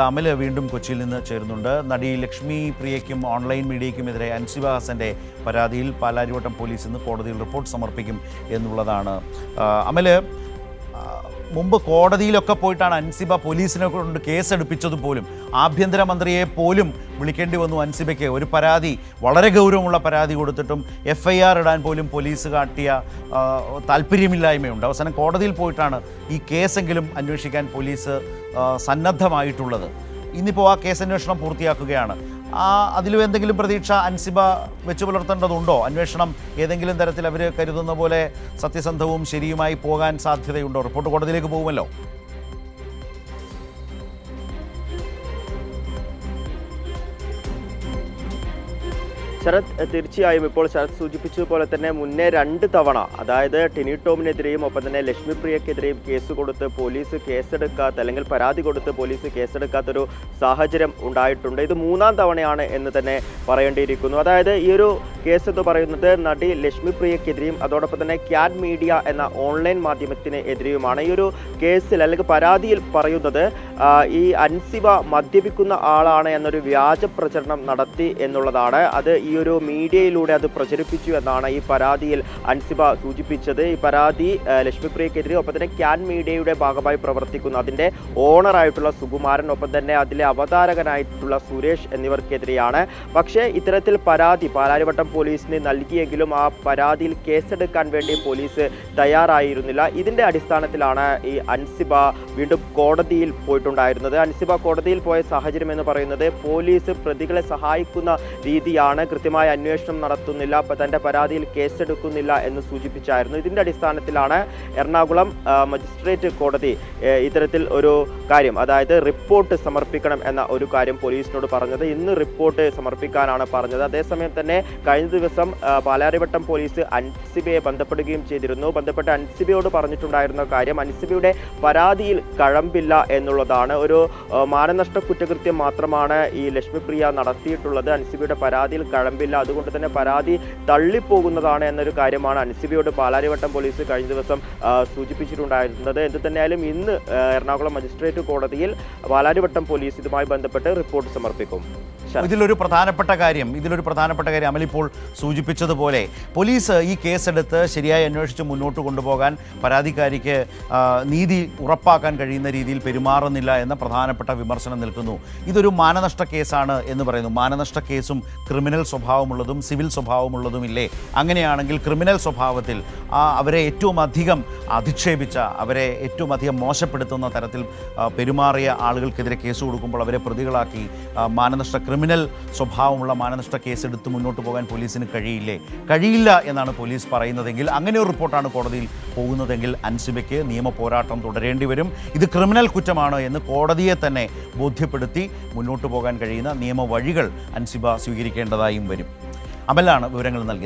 അമല് വീണ്ടും കൊച്ചിയിൽ നിന്ന് ചേരുന്നുണ്ട്. നടി ലക്ഷ്മി പ്രിയയ്ക്കും ഓൺലൈൻ മീഡിയയ്ക്കുമെതിരെ അൻസിബ ഹസന്റെ പരാതിയിൽ പാലാരിവട്ടം പോലീസ് ഇന്ന് കോടതിയിൽ റിപ്പോർട്ട് സമർപ്പിക്കും എന്നുള്ളതാണ്. അമല്, മുമ്പ് കോടതിയിലൊക്കെ പോയിട്ടാണ് അൻസിബ പോലീസിനെ കൊണ്ട് കേസെടുപ്പിച്ചത് പോലും. ആഭ്യന്തരമന്ത്രിയെ പോലും വിളിക്കേണ്ടി വന്നു അൻസിബയ്ക്ക്. ഒരു പരാതി, വളരെ ഗൗരവമുള്ള പരാതി കൊടുത്തിട്ടും FIR ഇടാൻ പോലും പോലീസ് കാട്ടിയ താല്പര്യമില്ലായ്മയുണ്ട്. അവസാനം കോടതിയിൽ പോയിട്ടാണ് ഈ കേസെങ്കിലും അന്വേഷിക്കാൻ പോലീസ് സന്നദ്ധമായിട്ടുള്ളത്. ഇന്നിപ്പോൾ ആ കേസന്വേഷണം പൂർത്തിയാക്കുകയാണ്. അതിലും എന്തെങ്കിലും പ്രതീക്ഷ അൻസിബ വെച്ച് പുലർത്തേണ്ടതുണ്ടോ? അന്വേഷണം ഏതെങ്കിലും തരത്തിൽ അവർ കരുതുന്ന പോലെ സത്യസന്ധവും ശരിയുമായി പോകാൻ സാധ്യതയുണ്ടോ? റിപ്പോർട്ട് കോടതിയിലേക്ക് പോകുമല്ലോ. ശരത്, തീർച്ചയായും ഇപ്പോൾ ശരത് സൂചിപ്പിച്ചതുപോലെ തന്നെ മുന്നേ 2 തവണ, അതായത് ടിനി ടോമിനെതിരെയും ഒപ്പം തന്നെ ലക്ഷ്മി പ്രിയക്കെതിരെയും കേസ് കൊടുത്ത് പോലീസ് കേസെടുക്കാത്ത, അല്ലെങ്കിൽ പരാതി കൊടുത്ത് പോലീസ് കേസെടുക്കാത്തൊരു സാഹചര്യം ഉണ്ടായിട്ടുണ്ട്. ഇത് 3ാം തവണയാണ് എന്ന് തന്നെ പറയേണ്ടിയിരിക്കുന്നു. അതായത് ഈ ഒരു കേസ് എന്ന് പറയുന്നത് നടി ലക്ഷ്മി പ്രിയക്കെതിരെയും അതോടൊപ്പം തന്നെ ക്യാറ്റ് മീഡിയ എന്ന ഓൺലൈൻ മാധ്യമത്തിന് എതിരെയുമാണ്. ഈ ഒരു കേസിൽ അല്ലെങ്കിൽ പരാതിയിൽ പറയുന്നത് ഈ അൻസിബ മദ്യപിക്കുന്ന ആളാണ് എന്നൊരു വ്യാജ പ്രചരണം നടത്തി എന്നുള്ളതാണ്. അത് ഈ ഒരു മീഡിയയിലൂടെ അത് പ്രചരിപ്പിച്ചു എന്നാണ് ഈ പരാതിയിൽ അൻസിബ സൂചിപ്പിച്ചത്. ഈ പരാതി ലക്ഷ്മി പ്രിയക്കെതിരെ ഒപ്പം തന്നെ ക്യാൻ മീഡിയയുടെ ഭാഗമായി പ്രവർത്തിക്കുന്ന അതിൻ്റെ ഓണറായിട്ടുള്ള സുകുമാരൻ, ഒപ്പം തന്നെ അതിലെ അവതാരകനായിട്ടുള്ള സുരേഷ് എന്നിവർക്കെതിരെയാണ്. പക്ഷേ ഇത്തരത്തിൽ പരാതി പാലാരിവട്ടം പോലീസിന് നൽകിയെങ്കിലും ആ പരാതിയിൽ കേസെടുക്കാൻ വേണ്ടി പോലീസ് തയ്യാറായിരുന്നില്ല. ഇതിൻ്റെ അടിസ്ഥാനത്തിലാണ് ഈ അൻസിബ വീണ്ടും കോടതിയിൽ പോയിട്ടുണ്ടായിരുന്നത്. അൻസിബ കോടതിയിൽ പോയ സാഹചര്യം എന്ന് പറയുന്നത് പോലീസ് പ്രതികളെ സഹായിക്കുന്ന രീതിയാണ്, കൃത്യമായ അന്വേഷണം നടത്തുന്നില്ല, തൻ്റെ പരാതിയിൽ കേസെടുക്കുന്നില്ല എന്ന് സൂചിപ്പിച്ചായിരുന്നു. ഇതിൻ്റെ അടിസ്ഥാനത്തിലാണ് എറണാകുളം മജിസ്ട്രേറ്റ് കോടതി ഇത്തരത്തിൽ ഒരു കാര്യം, അതായത് റിപ്പോർട്ട് സമർപ്പിക്കണം എന്ന ഒരു കാര്യം പോലീസിനോട് പറഞ്ഞത്. ഇന്ന് റിപ്പോർട്ട് സമർപ്പിക്കാനാണ് പറഞ്ഞത്. അതേസമയം തന്നെ കഴിഞ്ഞ ദിവസം പാലാരിവട്ടം പോലീസ് അൻസിബയെ ബന്ധപ്പെടുകയും ചെയ്തിരുന്നു. ബന്ധപ്പെട്ട് അൻസിബയോട് പറഞ്ഞിട്ടുണ്ടായിരുന്ന കാര്യം, അൻസിബയുടെ പരാതിയിൽ കഴമ്പില്ല എന്നുള്ളതാണ്. ഒരു മാനനഷ്ട കുറ്റകൃത്യം മാത്രമാണ് ഈ ലക്ഷ്മി പ്രിയ നടത്തിയിട്ടുള്ളത്. അൻസിബയുടെ പരാതിയിൽ കഴമ്പില്ല, അതുകൊണ്ട് തന്നെ പരാതി തള്ളിപ്പോകുന്നതാണ് എന്നൊരു കാര്യമാണ് അൻസിബയോട് പാലാരിവട്ടം പോലീസ് കഴിഞ്ഞ ദിവസം സൂചിപ്പിച്ചിട്ടുണ്ടായിരുന്നത്. എന്ത് തന്നെയായാലും ഇന്ന് എറണാകുളം മജിസ്ട്രേറ്റ് കോടതിയിൽ പാലാരിവട്ടം പോലീസ് ഇതുമായി ബന്ധപ്പെട്ട് റിപ്പോർട്ട് സമർപ്പിക്കും. ഇതിലൊരു പ്രധാനപ്പെട്ട കാര്യം അമലിപ്പോൾ സൂചിപ്പിച്ചതുപോലെ പോലീസ് ഈ കേസെടുത്ത് ശരിയായി അന്വേഷിച്ച് മുന്നോട്ട് കൊണ്ടുപോകാൻ പരാതിക്കാരിക്ക് നീതി ഉറപ്പാക്കാൻ കഴിയുന്ന രീതിയിൽ പെരുമാറുന്നില്ല എന്ന പ്രധാനപ്പെട്ട വിമർശനം നിൽക്കുന്നു. ഇതൊരു മാനനഷ്ട കേസാണ് എന്ന് പറയുന്നു. മാനനഷ്ട കേസും ക്രിമിനൽ സ്വഭാവമുള്ളതും സിവിൽ സ്വഭാവമുള്ളതുമില്ലേ? അങ്ങനെയാണെങ്കിൽ ക്രിമിനൽ സ്വഭാവത്തിൽ അവരെ ഏറ്റവും അധികം അധിക്ഷേപിച്ച, അവരെ ഏറ്റവും അധികം മോശപ്പെടുത്തുന്ന തരത്തിൽ പെരുമാറിയ ആളുകൾക്കെതിരെ കേസ് കൊടുക്കുമ്പോൾ അവരെ പ്രതികളാക്കി ക്രിമിനൽ സ്വഭാവമുള്ള മാനനഷ്ട കേസെടുത്ത് മുന്നോട്ട് പോകാൻ പോലീസിന് കഴിയില്ല എന്നാണ് പോലീസ് പറയുന്നതെങ്കിൽ, അങ്ങനെ ഒരു റിപ്പോർട്ടാണ് കോടതിയിൽ പോകുന്നതെങ്കിൽ അൻസിബയ്ക്ക് നിയമ പോരാട്ടം തുടരേണ്ടി വരും. ഇത് ക്രിമിനൽ കുറ്റമാണ് എന്ന് കോടതിയെ തന്നെ ബോധ്യപ്പെടുത്തി മുന്നോട്ട് പോകാൻ കഴിയുന്ന നിയമവഴികൾ അൻസിബ സ്വീകരിക്കേണ്ടതായും വരും. അമലാണ് വിവരങ്ങൾ നൽകിയത്.